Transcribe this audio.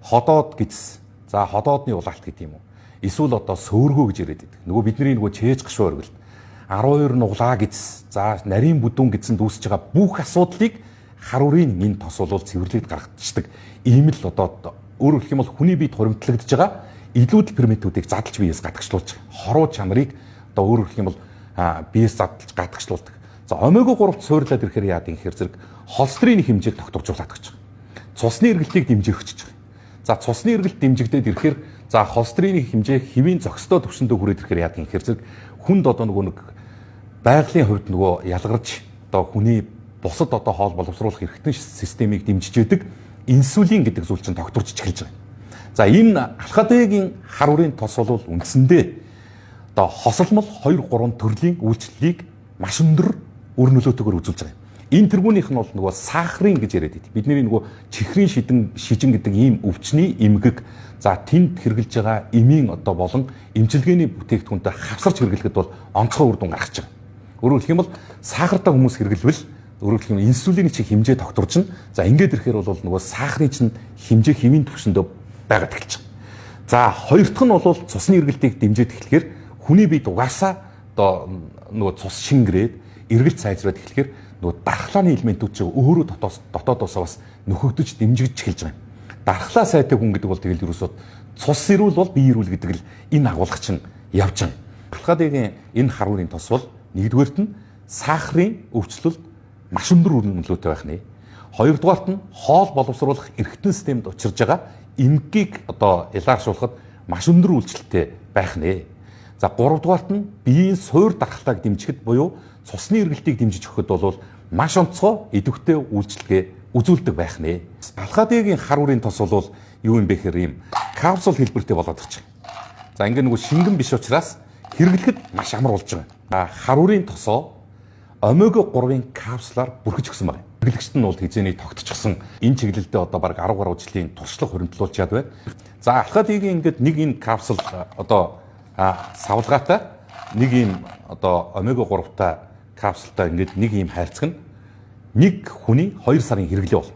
ходоод гиз. За ходоодны улаалт гэдэг юм уу? Эсвэл одоо сөөргөө гэж яриад байдаг. Нөгөө бидний нөгөө чээж гашуу оргил. 12 нуглаа гиз. За нарийн бүдүүн гизэнд үүсэж байгаа бүх асуудлыг харуурын энэ тос бол цэвэрлээд гаргацдаг. Ийм л одоо өөрөөр хэлэх юм бол хүний биед хуримтлагдж байгаа илүүдэл пирамидуудыг задлж биеэс гадагшлуулж хоруу чанарыг одоо өөрөөр хэлэх юм бол биеэс задлж гадагшлуулдаг. За омега 3-т суурлаад ирэхээр яадаг гэхээр зэрэг холестерины хэмжээг тогтворжуулаад гэж байгаа. Цусны эргэлтийг дэмжих гэж байгаа. За цусны эргэлт дэмжигдээд ирэхээр за холестерины хэмжээ хэвийн зохистой түвшиндөө хүрээд ирэхээр яадаг гэхээр зэрэг хүнд одоо нөгөө нэг байгалийн хувьд нөгөө ялгарч одоо хүний бусад одоо хоол боловсруулах эргэтэн системийг дэмжиж байдаг инсулин гэдэг зүйл чинь тогтворч эхэлж байгаа. За энэ алхадыгийн харуурын тос бол үндсэндээ одоо хосолмол 2-3 төрлийн үйлчлэлийг маш өндөр үр нөлөөтэйгээр үзүүлж байгаа. Энэ тэргүүнийх нь бол нөгөө сахарын гэж яриад байдаг. Бидний нөгөө чихрийн шижин гэдэг ийм өвчний эмгэг за тэнд хэрглэж байгаа эмийн одоо болон эмчилгээний бүтээгдэхүүнтэй хавсарч хэрглэхэд бол онцгой үр дүн гаргаж байгаа. Өөрөөр хэлэх юм бол сахартай хүмүүс хэрглэвэл өөрөөр хэлэх юм инсулины чих хэмжээ тогтворчно. За ингээд ирэхээр бол нөгөө сахарын чинь хэмжээ хэвийн түвшиндөө байгаад эхэлж байгаа. За хоёр дахь нь бол цусны эргэлтийг дэмжиж эхлэхээр хүний биед угаасаа одоо нөгөө цус шингэрээд эргэлт сайжраад эхлэхээр нөгөө дархлааны элементүүд чинь өөрөө дотоодоосоо бас нөхөгдөж дэмжиж эхэлж байгаа юм. Дархлаа сайтай хүн гэдэг бол тэгэл ерөөсөө цус ирүүл бол бие ирүүл гэдэг л энэ агуулга чинь явж байгаа. Алхадыгийн энэ харуурын тос бол нэгдүгээрт нь сахарын өвчлөлд маш өндөр үр нөлөөтэй байх нэ. Хоёрдугаарт нь хоол боловсруулах эргэтэн системд учирж байгаа эмгэгийг одоо илааршуулахад маш өндөр үйлчлэлтэй байх нэ. За гуравдугаарт нь биеийн суур дархлааг дэмжихэд буюу цусны эргэлтийг дэмжиж өгөхөд бол маш онцгой идэвхтэй үйлчлэгээ үзүүлдэг байх нэ. Алхадыгийн харуурын тос бол юу юм бэ гэхээр ийм капсул хэлбэртэй болоод ирж байгаа. За ингээ нөгөө шингэн биш учраас хэрэглэхэд маш амар болж байгаа. Харуурын тосоо омега 3-ын капсулаар бүрхэж өгсөн байна. Хэрэглэгчд нь бол хизээний тогтчихсон энэ чиглэлдээ одоо баг 10 гаруй жилийн туршлага хуримтлуулж яад байна. За алхадыгийн ингээд нэг энэ капсул одоо савлгаатай нэг ийм одоо омега 3-тай капсултай ингээд нэг ийм хайрцаг нь нэг хүний 2 сарын хэрэглээ бол.